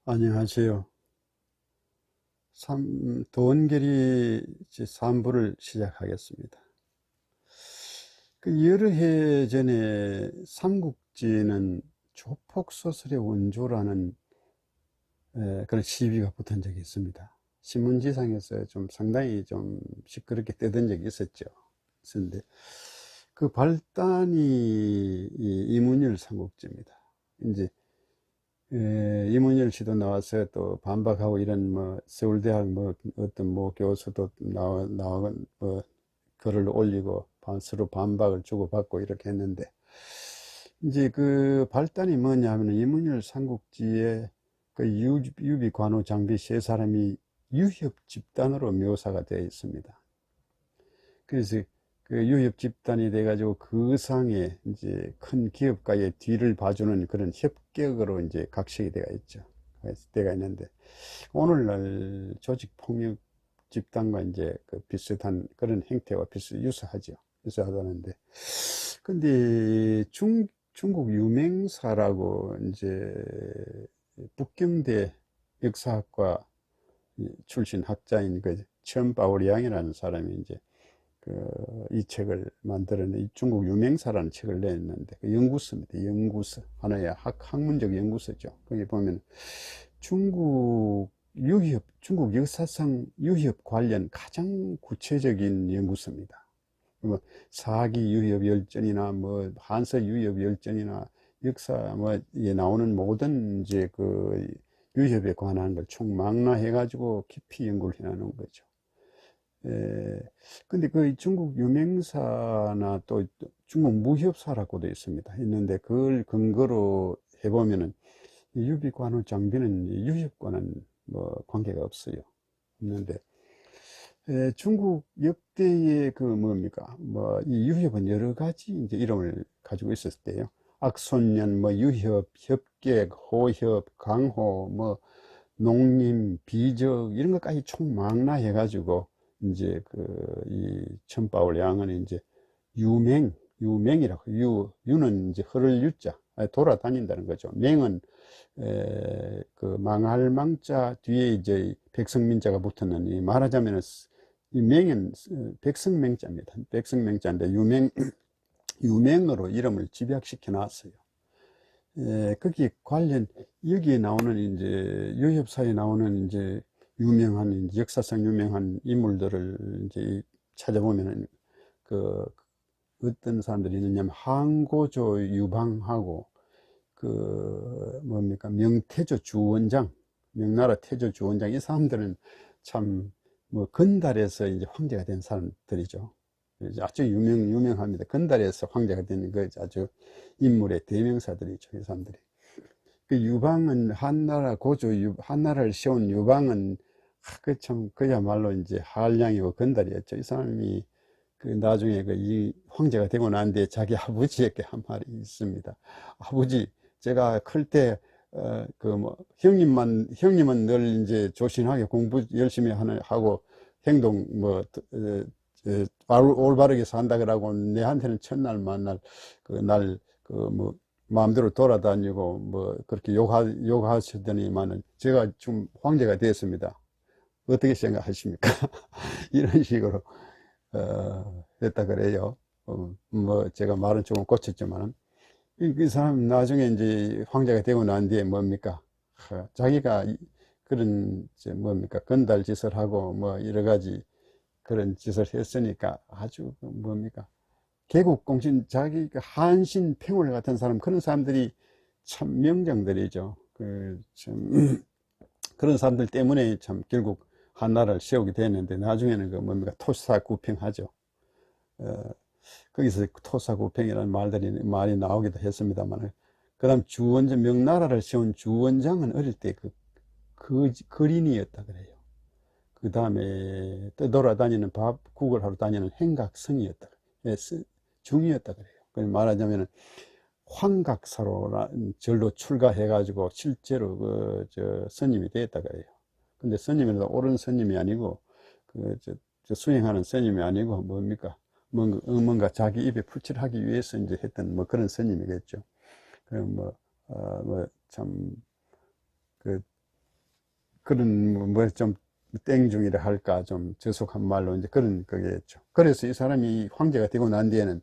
안녕하세요. 도원결이 3부를 시작하겠습니다. 여러 해 전에 삼국지는 조폭소설의 원조라는 그런 시비가 붙은 적이 있습니다. 신문지상에서 좀 상당히 좀 시끄럽게 떠든 적이 있었죠. 있었는데 그 발단이 이 이문열 삼국지입니다. 이제 이문열 씨도 나와서 또 반박하고 이런 뭐 서울대학 뭐 어떤 뭐 교수도 나와 뭐 글을 올리고 서로 반박을 주고받고 이렇게 했는데 이제 그 발단이 뭐냐면 이문열 삼국지에 그 유비 관우 장비 세 사람이 유협 집단으로 묘사가 되어 있습니다. 그래서 그 유협 집단이 돼가지고 그 상에 이제 큰 기업가의 뒤를 봐주는 그런 협격으로 이제 각색이 되어 있죠. 때가 있는데 오늘날 조직 폭력 집단과 이제 그 비슷한 그런 행태와 유사하죠. 유사하다는데 근데 중국 유명사라고 이제 북경대 역사학과 출신 학자인 그 천바오리앙이라는 사람이 이제 이 책을 만들어낸 이 중국 유명사라는 책을 냈는데 그 연구서입니다. 연구서 하나의 학문적 연구서죠. 거기 보면 중국 역사상 유협 관련 가장 구체적인 연구서입니다. 뭐 사기 유협 열전이나 뭐 한서 유협 열전이나 역사 뭐에 나오는 모든 이제 그 유협에 관한 걸 총망라해 가지고 깊이 연구를 해 나눈 거죠. 예, 근데 그 중국 유명사나 또 중국 무협사라고도 있습니다. 있는데 그걸 근거로 해보면은 유비관우 장비는 유협과는 뭐 관계가 없어요. 없는데 중국 역대의 그 뭡니까 뭐 이 유협은 여러 가지 이제 이름을 가지고 있었을 때요. 악손년, 뭐 유협, 협객, 호협, 강호, 뭐 농림, 비적 이런 것까지 총망라해 가지고 이제 그 이 천바울 양은 이제 유맹이라고 유는 이제 흐를 유자 돌아다닌다는 거죠. 맹은 그 망할 망자 뒤에 이제 백성민자가 붙었는 이 말하자면은 이 맹은 백성맹자입니다. 백성맹자인데 유맹으로 이름을 집약시켜 놨어요. 거기 관련 여기에 나오는 이제 유협사에 나오는 이제 유명한 이제 역사상 유명한 인물들을 이제 찾아보면은 그 어떤 사람들이 있느냐면 항고조 유방하고 그 뭡니까 명태조 주원장, 명나라 태조 주원장 이 사람들은 참 뭐 건달에서 이제 황제가 된 사람들이죠. 아주 유명합니다. 건달에서 황제가 되는 그 아주 인물의 대명사들이죠, 이 사람들이. 그 유방은 한나라를 세운 유방은 그 참 그야말로 이제 한량이고 건달이었죠. 이 사람이 그 나중에 그 이 황제가 되고 난 뒤에 자기 아버지에게 한 말이 있습니다. 아버지, 제가 클 때, 그 뭐, 형님은 늘 이제 조신하게 공부 열심히 하고 행동 올바르게 산다 그러고 내한테는 첫날 만날 그날 그 뭐, 마음대로 돌아다니고 뭐 그렇게 욕하시더니만은 제가 좀 황제가 됐습니다. 어떻게 생각하십니까? 이런 식으로 됐다 그래요. 뭐 제가 말은 조금 고쳤지만은 이 사람 나중에 이제 황제가 되고 난 뒤에 뭡니까? 자기가 그런 뭡니까? 건달 짓을 하고 뭐 여러 가지 그런 짓을 했으니까 아주 뭡니까? 개국공신 자기 한신 팽울 같은 사람 그런 사람들이 참 명장들이죠. 참 그런 사람들 때문에 참 결국 한나라를 세우게 됐는데 나중에는 그 뭡니까? 토사구팽하죠. 어, 거기서 토사구팽이라는 말이 나오기도 했습니다만 그다음 주원장 명나라를 세운 주원장은 어릴 때 거린이었다 그래요. 그 다음에 떠돌아다니는 국을 하러 다니는 행각성이었다. 중이었다 그래요. 말하자면 황각사로라는 절로 출가해가지고 실제로 스님이 되었다 그래요. 근데 스님이라도 옳은 스님이 아니고 수행하는 스님이 아니고 뭡니까? 뭔가 자기 입에 풀칠하기 위해서 이제 했던 뭐 그런 스님이겠죠. 그럼 참, 그 그런 뭐 좀 땡중이라 할까 좀 저속한 말로 이제 그런 거겠죠. 그래서 이 사람이 황제가 되고 난 뒤에는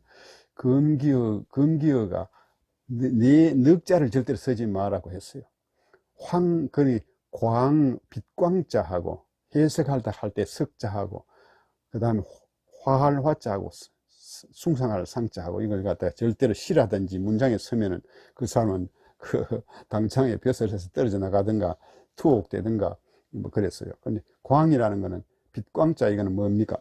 금기어가 네 늑자를 절대로 쓰지 말라고 했어요. 그니 빛광자하고 해석할 때 석자하고 그 다음에 화할 화자하고 숭상할 상자하고 이걸 갖다가 절대로 시라든지 문장에 쓰면은 그 사람은 그 당창에 벼슬 해서 떨어져 나가든가 투옥되든가 뭐 그랬어요. 근데 광이라는 거는 빛광자 이거는 뭡니까?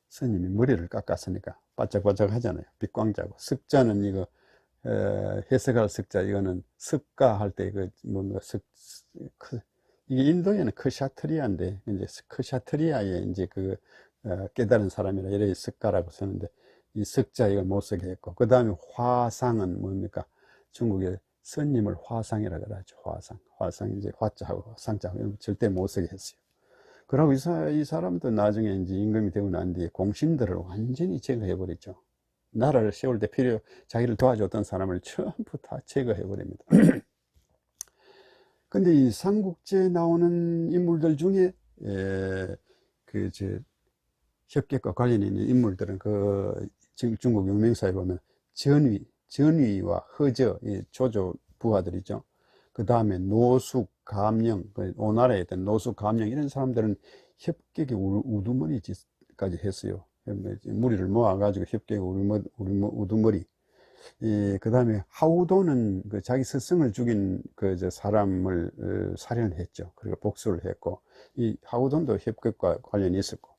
스님이 머리를 깎았으니까 바짝바짝 하잖아요. 빛광자고. 석자는 이거 해석할 석자 이거는 석가 할 때 그 뭔가 이게 인도에는 크샤트리아인데 이제 크샤트리아의 이제 그 깨달은 사람이라 이래 석가라고 쓰는데 이 석자 이걸 못 쓰게 했고 그 다음에 화상은 뭡니까? 중국에 스님을 화상이라 그러죠. 화상 이제 화자하고 상자하고 이런 거 절대 못 쓰게 했어요. 그러고 이 사람도 나중에 이제 임금이 되고 난 뒤에 공신들을 완전히 제거해버리죠. 나라를 세울 때 자기를 도와줬던 사람을 전부 다 제거해버립니다. 근데 이 삼국지에 나오는 인물들 중에, 협객과 관련이 있는 인물들은 중국 유명사에 보면 전위와 허저, 이 조조 부하들이죠. 그 다음에 노숙, 감령, 오나라에 있던 노숙, 감령 이런 사람들은 협객의 우두머리까지 했어요. 무리를 모아가지고 협객의 우두머리. 그 다음에 하우도는 자기 스승을 죽인 사람을 살인을 했죠. 그리고 복수를 했고, 이 하우돈도 협객과 관련이 있었고,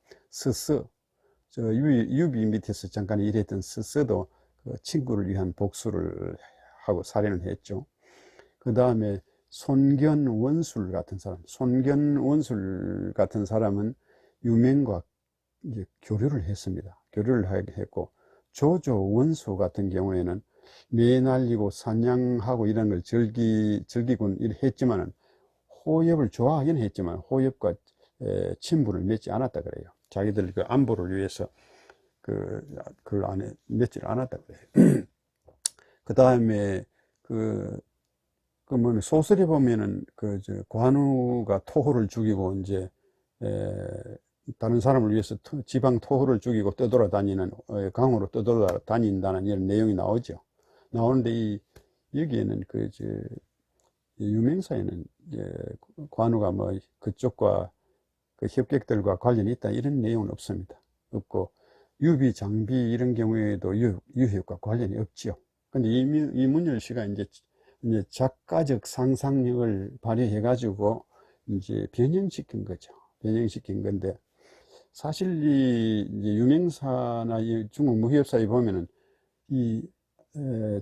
유비 밑에서 잠깐 일했던 스스도 그 친구를 위한 복수를 하고 살인을 했죠. 그 다음에 손견원술 같은 사람은 유명과 이제 교류를 했습니다. 교류를 했고, 조조 원수 같은 경우에는 매 날리고 사냥하고 이런 걸 즐기곤 했지만은 호협을 좋아하긴 했지만 호협과 친분을 맺지 않았다 그래요. 자기들 그 안보를 위해서 그걸 안에 맺지 않았다 그래요. 그 다음에 소설에 보면은 관우가 토호를 죽이고 이제 다른 사람을 위해서 지방 토호를 죽이고 떠돌아다니는 강으로 떠돌아다닌다는 이런 내용이 나오죠. 나오는데 여기에는 유명사에는 관우가 뭐 그쪽과 그 협객들과 관련이 있다 이런 내용은 없습니다. 없고 유비, 장비 이런 경우에도 유협과 관련이 없지요. 근데 이문열 씨가 이제 작가적 상상력을 발휘해 가지고 이제 변형시킨 거죠. 변형시킨 건데 사실 이제 유명사나 중국 무협사에 보면은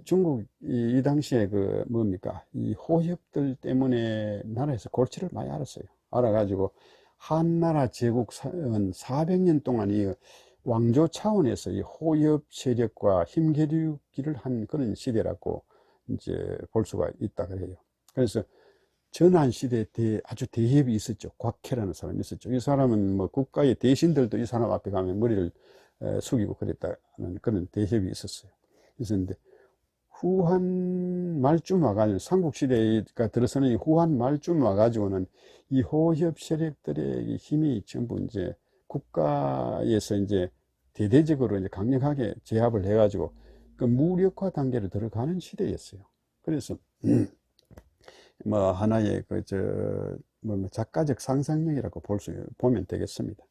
중국 이 당시에 이 호협들 때문에 나라에서 골치를 많이 앓았어요. 알아가지고 한나라 제국은 400년 동안 이 왕조 차원에서 이 호협 세력과 힘겨루기를 한 그런 시대라고 이제 볼 수가 있다 그래요. 그래서 전한 시대에 아주 대협이 있었죠. 곽해라는 사람이 있었죠. 이 사람은 뭐 국가의 대신들도 이 사람 앞에 가면 머리를 숙이고 그랬다는 그런 대협이 있었어요. 있었는데 후한 말쯤 와가지고 삼국시대가 들어서는 이 후한 말쯤 와가지고는 이 호협 세력들의 힘이 전부 이제 국가에서 이제 대대적으로 이제 강력하게 제압을 해가지고 그 무력화 단계로 들어가는 시대였어요. 그래서 뭐 하나의 작가적 상상력이라고 보면 되겠습니다.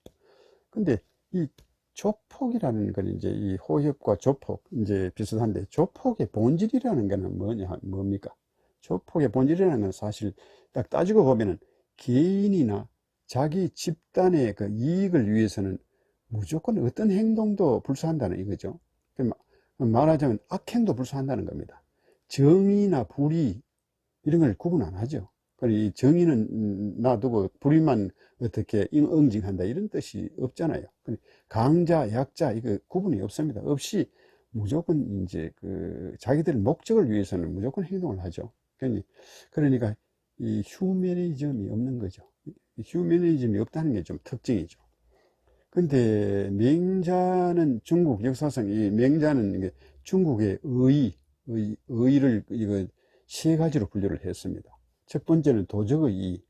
근데 이 조폭이라는 건 이제 이 호협과 조폭 이제 비슷한데 조폭의 본질이라는 거는 뭡니까? 조폭의 본질이라는 건 사실 딱 따지고 보면은 개인이나 자기 집단의 그 이익을 위해서는 무조건 어떤 행동도 불사한다는 이거죠. 말하자면 악행도 불사한다는 겁니다. 정의나 불의 이런 걸 구분 안 하죠. 이 정의는 놔두고 불의만 어떻게 응징한다 이런 뜻이 없잖아요. 강자, 약자 이거 구분이 없습니다. 없이 무조건 이제 자기들 목적을 위해서는 무조건 행동을 하죠. 그러니까 이 휴머니즘이 없는 거죠. 휴머니즘이 없다는 게 좀 특징이죠. 근데 맹자는 중국 역사상 이 맹자는 이게 중국의 의를 이거 세 가지로 분류를 했습니다. 첫 번째는 도적의 의,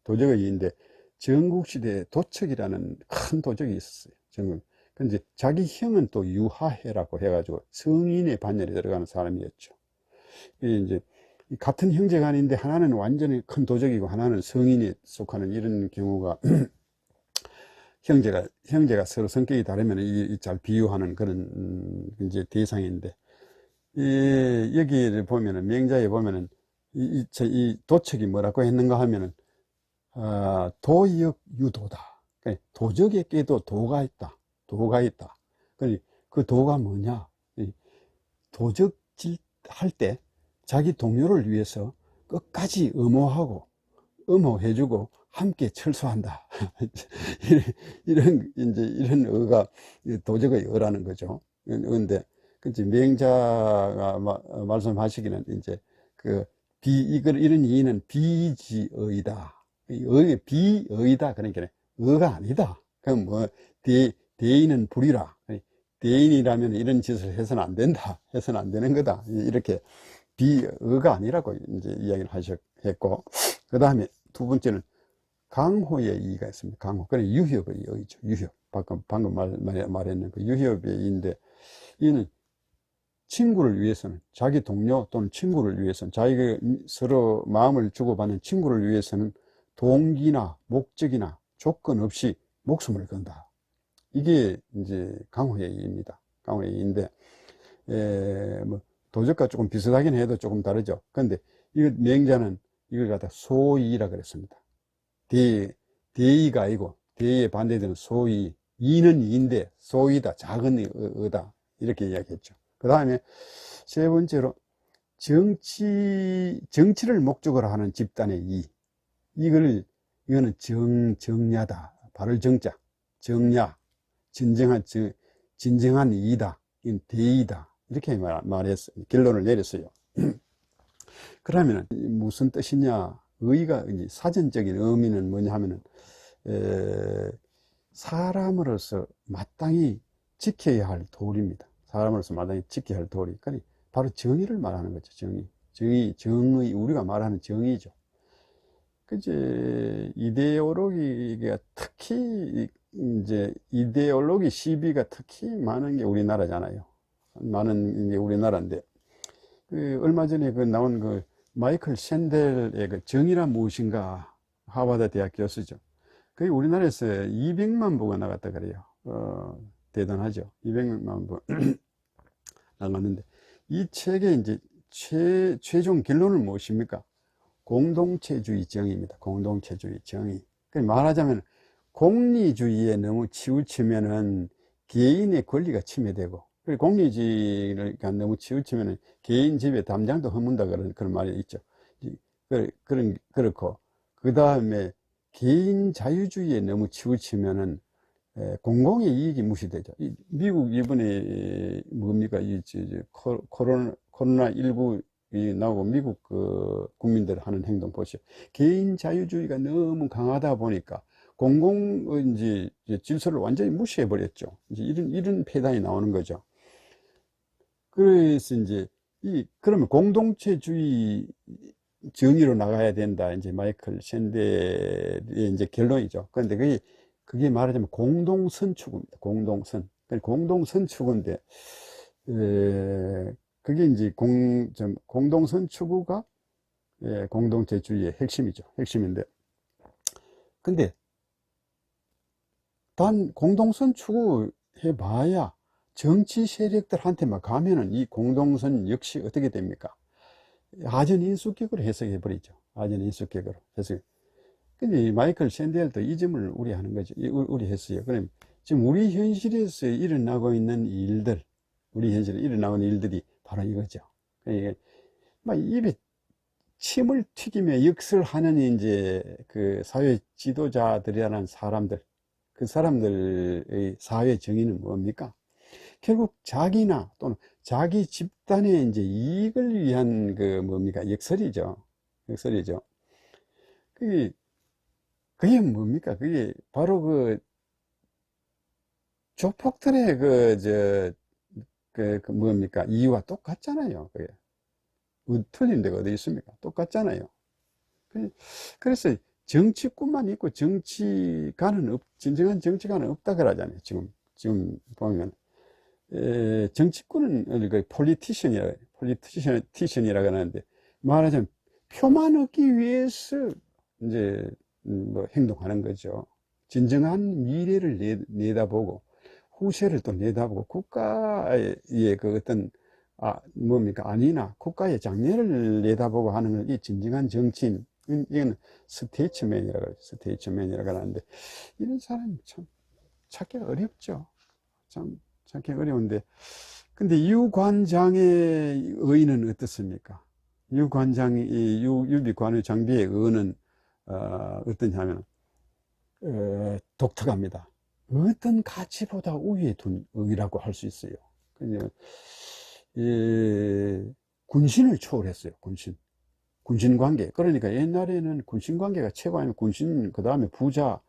도적의인데, 전국시대에 도척이라는 큰 도적이 있었어요. 전국. 근데 자기 형은 또 유하해라고 해가지고 성인의 반열에 들어가는 사람이었죠. 이제 같은 형제간인데 하나는 완전히 큰 도적이고 하나는 성인에 속하는 이런 경우가 형제가 서로 성격이 다르면 잘 비유하는 그런 이제 대상인데, 여기를 보면은 명자에 보면은 이 도척이 뭐라고 했는가 하면은 도역 유도다. 그러니까 도적에게도 도가 있다. 도가 있다. 그 도가 뭐냐? 도적질 할 때 자기 동료를 위해서 끝까지 엄호해주고 함께 철수한다. 이런 어가 도적의 어라는 거죠. 그런데 명자가 말씀하시기는 이제 이런 이는 비지의다. 비의다. 그러니까 어가 아니다. 그럼 대인은 불이라. 대인이라면 이런 짓을 해서는 안 된다. 해서는 안 되는 거다. 이렇게 비어가 아니라고 이제 이야기를 했고, 그 다음에 두 번째는 강호의 이의가 있습니다. 강호. 그래, 유협의 이의죠. 유협. 방금 말했는 그 유협의 이의인데, 이는 친구를 위해서는, 자기 동료 또는 친구를 위해서는, 자기가 서로 마음을 주고받는 친구를 위해서는 동기나 목적이나 조건 없이 목숨을 건다. 이게 이제 강호의 이의입니다. 강호의 이의인데, 도적과 조금 비슷하긴 해도 조금 다르죠. 그런데 이 명자는 이걸 갖다 소이라 그랬습니다. 대의가 아니고 대의에 반대되는 소이. 이는 이인데 소이다. 작은 의다. 이렇게 이야기했죠. 그 다음에 세 번째로 정치를 목적으로 하는 집단의 이. 이거는 정야다. 바를 정자. 정야. 진정한 이이다. 이건 대의다. 이렇게 말했어요. 결론을 내렸어요. 그러면 무슨 뜻이냐? 의의가 사전적인 의미는 뭐냐 하면은 사람으로서 마땅히 지켜야 할 도리입니다. 사람으로서 마땅히 지켜야 할 도리. 그러니까 바로 정의를 말하는 거죠. 정의, 우리가 말하는 정의죠. 그제 이데올로기가 특히 이제 이데올로기 시비가 특히 많은 게 우리나라잖아요. 많은 게 우리나라인데, 얼마 전에 나온 마이클 샌델의 정의란 무엇인가, 하버드 대학 교수죠. 그게 우리나라에서 200만 부가 나갔다 그래요. 대단하죠. 200만 부 나갔는데, 이 책의 이제 최종 결론은 무엇입니까? 공동체주의 정의입니다. 공동체주의 정의. 말하자면 공리주의에 너무 치우치면은 개인의 권리가 침해되고, 그리고 공리주의가 너무 치우치면은 개인 집에 담장도 허문다 그런 말이 있죠. 그렇고, 그 다음에 개인 자유주의에 너무 치우치면은 공공의 이익이 무시되죠. 미국 이번에 뭡니까? 코로나19 나오고 미국 국민들 하는 행동 보시죠. 개인 자유주의가 너무 강하다 보니까 공공 질서를 완전히 무시해 버렸죠. 이제 이런 폐단이 나오는 거죠. 그래서 이제 그러면 공동체주의 정의로 나가야 된다. 이제 마이클 샌델의 이제 결론이죠. 그런데 그게 말하자면 공동선출입니다. 공동선출인데, 그게 이제 공동선출구가 공동체주의의 핵심이죠. 핵심인데. 근데, 단 공동선출구 해봐야 정치 세력들한테만 가면은 이 공동선 역시 어떻게 됩니까? 하전인수격으로 해석해버리죠. 하전인수격으로 해석. 근데 마이클 샌델도 이 점을 우려하는 거죠. 우려했어요. 그럼 지금 우리 현실에서 일어나고 있는 일들, 우리 현실에 일어나고 있는 일들이 바로 이거죠. 그러니까 막 입에 침을 튀기며 역설하는 이제 그 사회 지도자들이라는 사람들, 그 사람들의 사회 정의는 뭡니까? 결국 자기나 또는 자기 집단의 이제 이익을 위한 뭡니까? 역설이죠. 역설이죠. 그게 뭡니까? 그게 바로 조폭들의 뭡니까? 이유와 똑같잖아요. 그게. 틀린 데가 어디 있습니까? 똑같잖아요. 그래서 정치꾼만 있고 정치가는 진정한 정치가는 없다 그러잖아요. 지금 보면. 정치꾼은 폴리티션이라 그러는데, 말하자면 표만 얻기 위해서 이제 뭐 행동하는 거죠. 진정한 미래를 내다보고 후세를 또 내다보고 국가의 그 어떤 아니나 국가의 장래를 내다보고 하는 게 진정한 정치인. 이건 스테이츠맨이라고 그래요. 스테이츠맨이라고 하는데, 이런 사람이 참 찾기가 어렵죠. 참 찾기 어려운데, 근데 유관장의 의의는 어떻습니까? 유관장이 유비관의 장비의 의의는 어떠냐면 독특합니다. 어떤 가치보다 우위에 둔 의의라고 할 수 있어요. 군신을 초월했어요. 군신 관계. 그러니까 옛날에는 군신 관계가 최고 아니면 군신, 그 다음에 부자,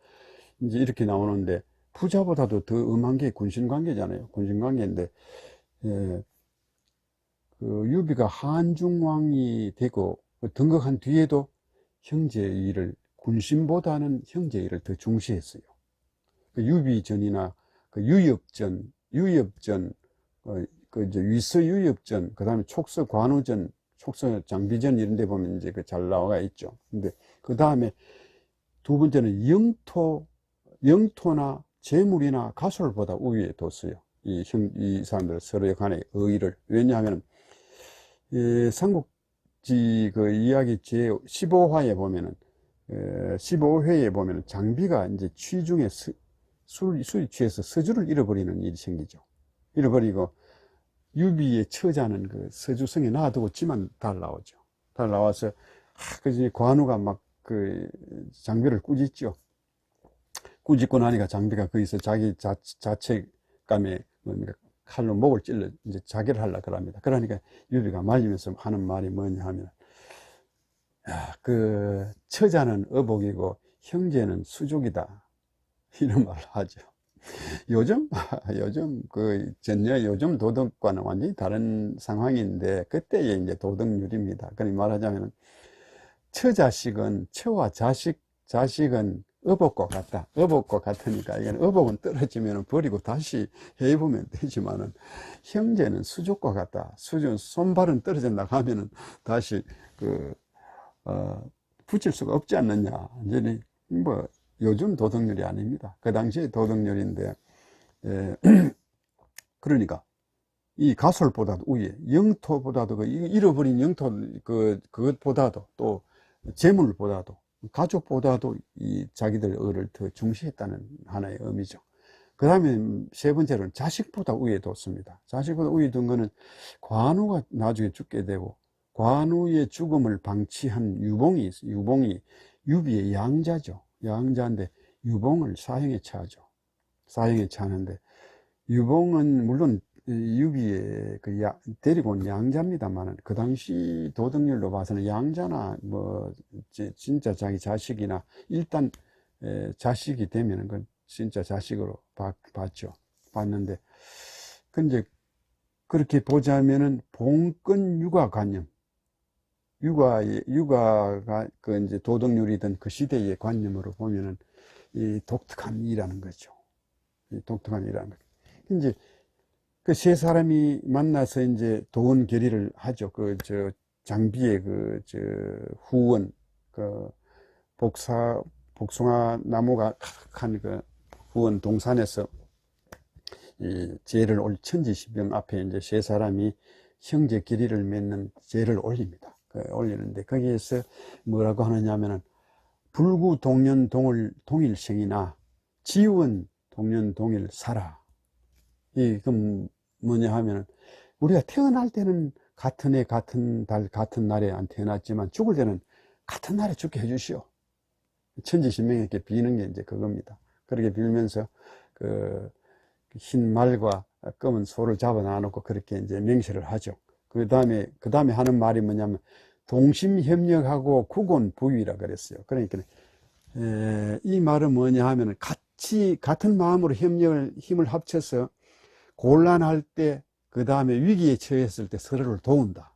이제 이렇게 나오는데, 부자보다도 더 엄한 게 군신 관계잖아요. 군신 관계인데, 그 유비가 한중왕이 되고 등극한 뒤에도 형제의 일을, 군신보다는 형제의 일을 더 중시했어요. 그 유비전이나 그 유엽전, 이제 위서유엽전, 그 다음에 촉서관우전, 촉서장비전 이런 데 보면 이제 그 잘 나와 있죠. 근데 그 다음에 두 번째는 영토나 재물이나 가솔보다 우위에 뒀어요. 이 사람들 서로의 간의 의의를. 왜냐하면, 삼국지 그 이야기 제 15화에 보면은, 15회에 보면은 장비가 이제 취중에 술이 취해서 서주를 잃어버리는 일이 생기죠. 잃어버리고, 유비의 처자는 그 서주성에 놔두고 지만 달라오죠. 달라와서, 그지 관우가 막 그 장비를 꾸짖죠. 꾸짖고 나니까 장비가 거기서 자기 자책감에 뭡니까? 칼로 목을 찔러 이제 자결을 하려고 그럽니다. 그러니까 유비가 말리면서 하는 말이 뭐냐 하면, 그 처자는 어복이고 형제는 수족이다. 이런 말을 하죠. 요즘 요즘 도덕과는 완전히 다른 상황인데, 그때의 이제 도덕률입니다. 그러니 말하자면, 처와 자식은 어복과 같다. 어복과 같으니까, 이건 어복은 떨어지면 버리고 다시 해보면 되지만은, 형제는 수족과 같다. 손발은 떨어진다 하면은 다시 붙일 수가 없지 않느냐. 이제 뭐, 요즘 도덕률이 아닙니다. 그 당시의 도덕률인데, 그러니까, 이 가솔보다도 우위에, 영토보다도, 잃어버린 영토, 그것보다도, 또, 재물보다도, 가족보다도 이 자기들 의를 더 중시했다는 하나의 의미죠. 그 다음에 세 번째로는 자식보다 우위에 뒀습니다. 자식보다 우위에 둔 거는 관우가 나중에 죽게 되고, 관우의 죽음을 방치한 유봉이 유비의 양자죠. 양자인데, 유봉을 사형에 처하죠. 사형에 처하는데, 유봉은 물론 유비의 데리고 온 양자입니다만, 그 당시 도덕률로 봐서는 양자나 뭐 진짜 자기 자식이나, 일단 자식이 되면은 그 진짜 자식으로 봤는데, 근데 그렇게 보자면은 봉건 육아관념, 육아가 그 이제 도덕률이던 그 시대의 관념으로 보면은 이 독특한 일이라는 거죠. 이 독특한 일이라는 거죠. 이제 그 세 사람이 만나서 이제 도원 결의를 하죠. 장비의 후원, 복숭아 나무가 가득한 그 후원 동산에서 이 제를 천지신명 앞에 이제 세 사람이 형제 결의를 맺는 제를 올립니다. 올리는데, 거기에서 뭐라고 하느냐면은, 불구 동년 동일생이나 지원 동년 동일사라. 그럼 뭐냐 하면은, 우리가 태어날 때는 같은 해, 같은 달, 같은 날에 안 태어났지만, 죽을 때는 같은 날에 죽게 해주시오. 천지신명에게 비는 게 이제 그겁니다. 그렇게 빌면서 흰 말과 검은 소를 잡아 놔놓고 그렇게 이제 맹세를 하죠. 그 다음에 하는 말이 뭐냐면, 동심협력하고 국온부위라 그랬어요. 그러니까 이 말은 뭐냐 하면은, 같은 마음으로 힘을 합쳐서 곤란할 때, 그 다음에 위기에 처했을 때 서로를 도운다.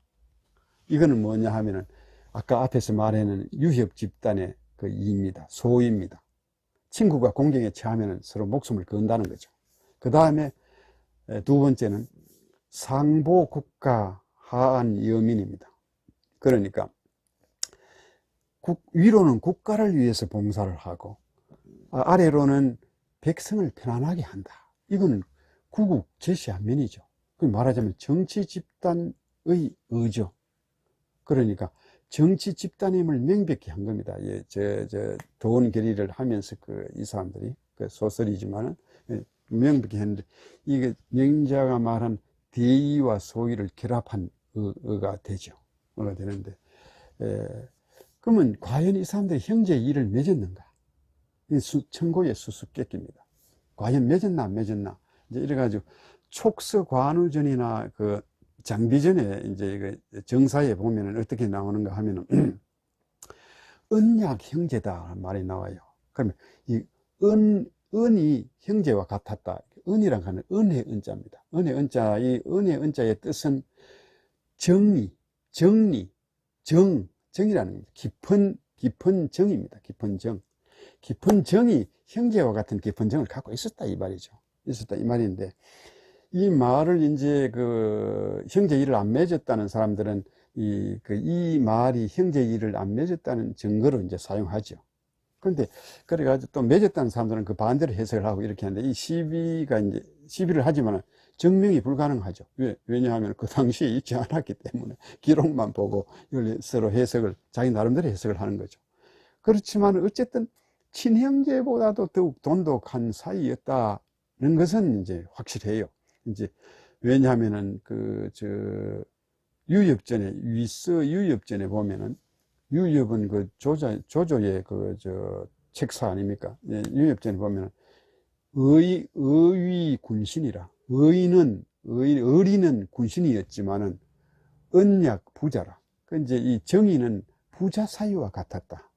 이거는 뭐냐 하면은, 아까 앞에서 말하는 유협 집단의 그 이입니다. 소입니다. 친구가 공경에 처하면 서로 목숨을 건다는 거죠. 그 다음에 두 번째는 상보 국가 하안 여민입니다. 그러니까 위로는 국가를 위해서 봉사를 하고 아래로는 백성을 편안하게 한다. 이거는 구국 제시안면이죠. 말하자면 정치 집단의 의죠. 그러니까 정치 집단임을 명백히 한 겁니다. 예, 도원 결의를 하면서 이 사람들이 소설이지만은 명백히 했는데, 이게 명자가 말한 대의와 소의를 결합한 의가 되죠. 의가 되는데, 그러면 과연 이 사람들이 형제 일을 맺었는가? 천고의 수수께끼입니다. 과연 맺었나 안 맺었나? 이제 이래가지고 촉서관우전이나 장비전에 이제 정사에 보면은 어떻게 나오는가 하면은 은약 형제다 말이 나와요. 그러면 이 은이 형제와 같았다. 은이라고 하는 은혜 은자입니다. 은혜 은자, 이 은혜 은자의 뜻은 정의, 정리, 정이라는 겁니다. 깊은 정입니다. 깊은 정. 깊은 정이 형제와 같은 깊은 정을 갖고 있었다 이 말이죠. 있었다 이 말인데, 이 말을 이제 형제 일을 안 맺었다는 사람들은 이 말이 형제 일을 안 맺었다는 증거로 이제 사용하죠. 그런데 그래가지고 또 맺었다는 사람들은 그 반대로 해석을 하고 이렇게 하는데, 이 시비를 하지만 증명이 불가능하죠. 왜냐하면 그 당시에 있지 않았기 때문에 기록만 보고 이걸 서로 자기 나름대로 해석을 하는 거죠. 그렇지만 어쨌든 친형제보다도 더욱 돈독한 사이였다는 것은 이제 확실해요. 이제 왜냐하면은 유엽전에, 위서 유엽전에 보면은, 유엽은 조조의 책사 아닙니까? 예, 유엽전에 보면은 의위 군신이라, 의리는 군신이었지만은 은약 부자라. 이제 이 정의는 부자 사이와 같았다.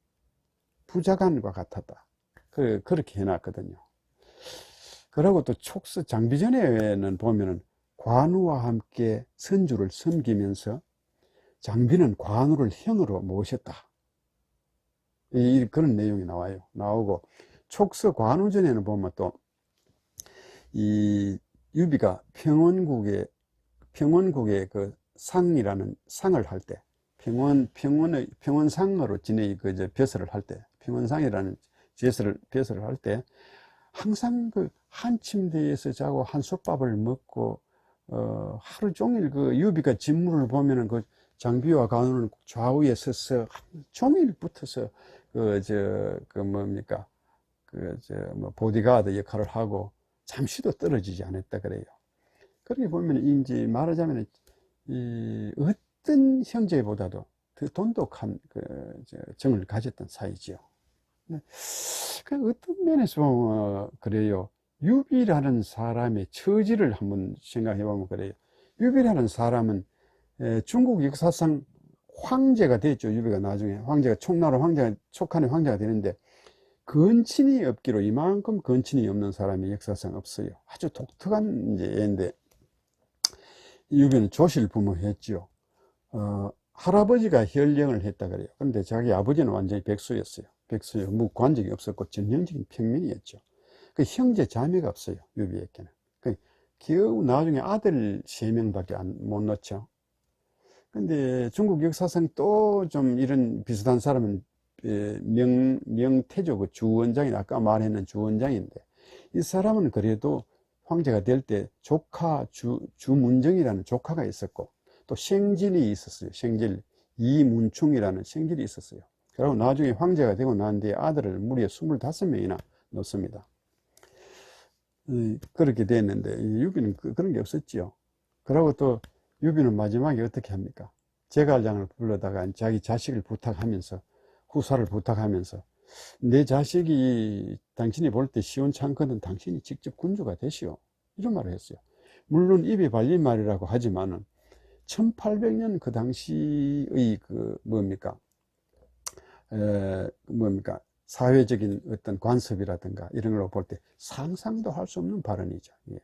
부자간과 같았다. 그렇게 해놨거든요. 그리고 또 촉서 장비전에는 보면은 관우와 함께 선주를 섬기면서 장비는 관우를 형으로 모셨다. 그런 내용이 나오고, 촉서 관우전에는 보면 또 이 유비가 평원국의 상이라는 상을 할 때, 평원상으로 벼슬을 할 때, 평원상이라는 벼슬을 할 때, 항상 한 침대에서 자고 한솥밥을 먹고, 하루 종일 유비가 진물을 보면은 장비와 관우는 좌우에 서서 종일 붙어서 보디가드 역할을 하고 잠시도 떨어지지 않았다 그래요. 그렇게 보면 이제 말하자면 어떤 형제보다도 더 돈독한 정을 가졌던 사이지요. 어떤 면에서 보면 그래요. 유비라는 사람의 처지를 한번 생각해 보면 그래요. 유비라는 사람은 중국 역사상 황제가 됐죠. 유비가 나중에 촉한의 황제가 되는데, 건친이 없기로, 이만큼 건친이 없는 사람이 역사상 없어요. 아주 독특한 이제 애인데, 유비는 조실 부모했죠. 할아버지가 현령을 했다 그래요. 그런데 자기 아버지는 완전히 백수였어요. 관직이 없었고 전형적인 평민이었죠. 형제 자매가 없어요. 유비에게는. 겨우 나중에 아들 3명밖에 못 낳죠. 근데 중국 역사상 또 좀 이런 비슷한 사람은 명태조 주원장이, 아까 말했는 주원장인데, 이 사람은 그래도 황제가 될 때 조카 주문정이라는 조카가 있었고, 또 생질이 있었어요. 생질 이문충이라는 생질이 있었어요. 그리고 나중에 황제가 되고 난 뒤에 아들을 무려 25명이나 놓습니다. 그렇게 됐는데 유비는 그런 게 없었지요. 그리고 또 유비는 마지막에 어떻게 합니까? 제갈량을 불러다가 자기 자식을 부탁하면서, 후사를 부탁하면서, 내 자식이 당신이 볼 때 시원찮거든 당신이 직접 군주가 되시오, 이런 말을 했어요. 물론 입에 발린 말이라고 하지만은 1800년 그 당시의 사회적인 어떤 관습이라든가 이런 걸 볼 때 상상도 할 수 없는 발언이죠. 예.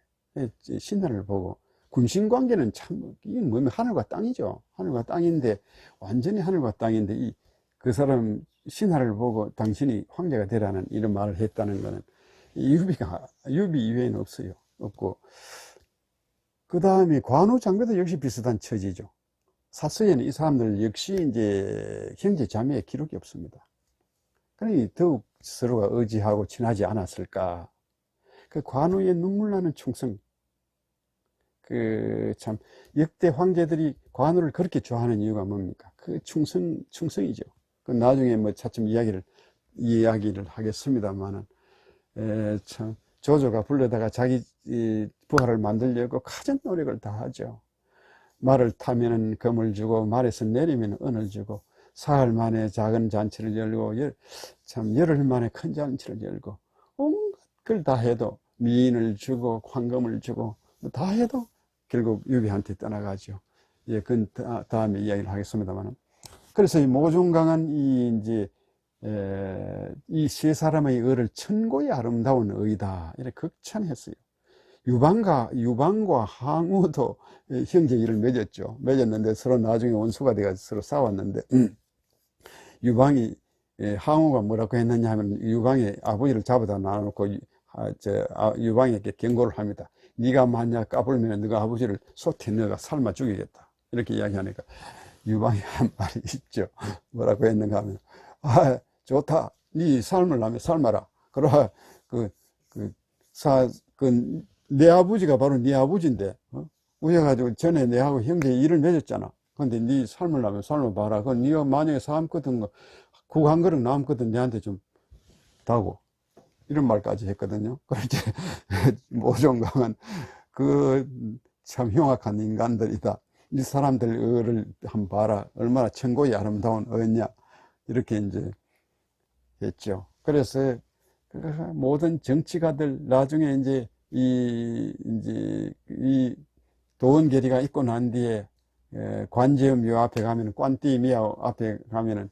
신하를 보고, 군신관계는 참, 이게 하늘과 땅이죠. 하늘과 땅인데, 완전히 하늘과 땅인데, 그 사람 신하를 보고 당신이 황제가 되라는 이런 말을 했다는 것은 유비 이외에는 없어요. 없고, 그 다음에 관우 장비도 역시 비슷한 처지죠. 사서에는 이 사람들 역시 이제 형제 자매의 기록이 없습니다. 그러니 더욱 서로가 의지하고 친하지 않았을까. 그 관우의 눈물 나는 충성. 그 참 역대 황제들이 관우를 그렇게 좋아하는 이유가 뭡니까? 그 충성이죠. 그 나중에 뭐 차츰 이야기를 하겠습니다만은, 참 조조가 불러다가 자기 부하를 만들려고 가진 노력을 다 하죠. 말을 타면은 금을 주고 말에서 내리면 은을 주고, 사흘 만에 작은 잔치를 열고 참 열흘 만에 큰 잔치를 열고, 온갖 걸 다 해도 미인을 주고 황금을 주고 다 해도 결국 유비한테 떠나가죠. 예, 그건 다음에 이야기를 하겠습니다만, 그래서 이 모종강은 이 세 사람의 의를 천고의 아름다운 의다 이렇게 극찬했어요. 유방과 항우도 형제 일을 맺었는데 서로 나중에 원수가 돼서 서로 싸웠는데, 유방이 항우가 뭐라고 했느냐 하면, 유방의 아버지를 잡아다 놔놓고 유방에게 경고를 합니다. 네가 만약 까불면 너가 아버지를 솥에 넣어가 삶아 죽이겠다 이렇게 이야기하니까, 유방이 한 말이 있죠. 뭐라고 했는가 하면, 좋다, 네 삶으려면 삶아라. 그러나 내 아버지가 바로 네 아버지인데, 우여가지고 전에 내하고 형제 일을 맺었잖아. 근데 네 삶으려면 삶아봐라. 그건 네가 만약에 삶거든, 국 한 그릇 남거든 내한테 좀 다고, 이런 말까지 했거든요. 그런데 모종강은 참 흉악한 인간들이다. 이 사람들 의를 한번 봐라. 얼마나 천고의 아름다운 의냐. 이렇게 이제 했죠. 그래서 모든 정치가들 나중에 이제 이 도원결의가 있고 난 뒤에 관제음묘 앞에 가면은, 관띠미야오 앞에 가면은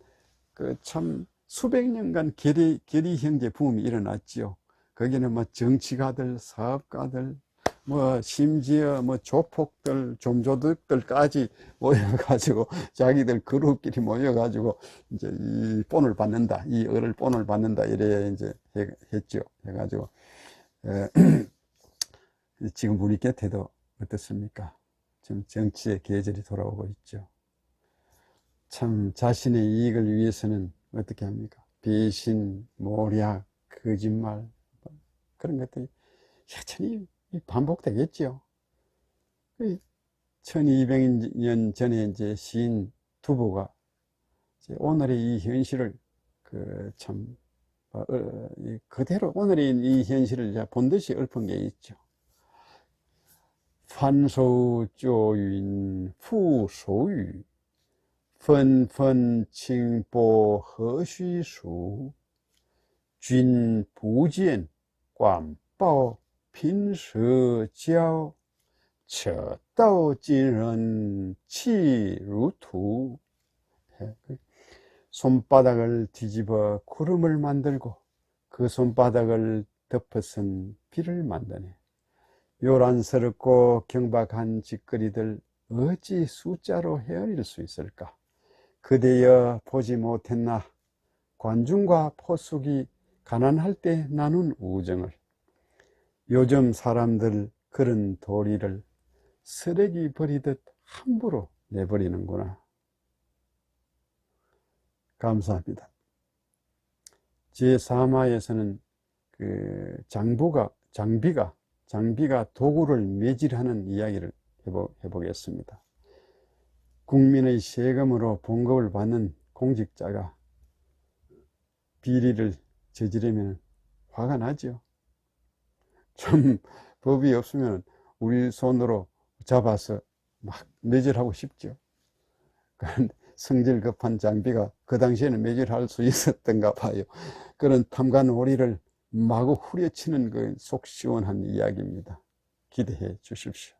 그 참 수백 년간 결의 형제 붐이 일어났지요. 거기는 뭐 정치가들, 사업가들, 뭐 심지어 뭐 조폭들, 좀조득들까지 모여가지고 자기들 그룹끼리 모여가지고 이제 이 본을 받는다, 이 을을 본을 받는다 이래 이제 했죠. 해가지고 지금 우리 곁에도 어떻습니까? 지금 정치의 계절이 돌아오고 있죠. 참 자신의 이익을 위해서는 어떻게 합니까? 배신, 모략, 거짓말, 그런 것들이 여전히 반복되겠죠. 1200년 전에 이제 시인 두보가 오늘의 이 현실을 그대로 오늘의 이 현실을 본듯이 읊은 게 있죠. 판소우 쪼윈 후소유 펀펀칭보 허쉬수 쥔 부진 관바오 핀서지ao 처다오 찐은 치루투. 손바닥을 뒤집어 구름을 만들고 그 손바닥을 덮어선 비를 만드네. 요란스럽고 경박한 짓거리들 어찌 숫자로 헤아릴 수 있을까? 그대여 보지 못했나? 관중과 포숙이 가난할 때 나눈 우정을. 요즘 사람들 그런 도리를 쓰레기 버리듯 함부로 내버리는구나. 감사합니다. 제3화에서는 장비가 도구를 매질하는 이야기를 해보겠습니다. 국민의 세금으로 봉급을 받는 공직자가 비리를 저지르면 화가 나죠. 좀 법이 없으면 우리 손으로 잡아서 막 매질하고 싶죠. 성질 급한 장비가 그 당시에는 매질할 수 있었던가 봐요. 그런 탐관오리를 마구 후려치는 그 속 시원한 이야기입니다. 기대해 주십시오.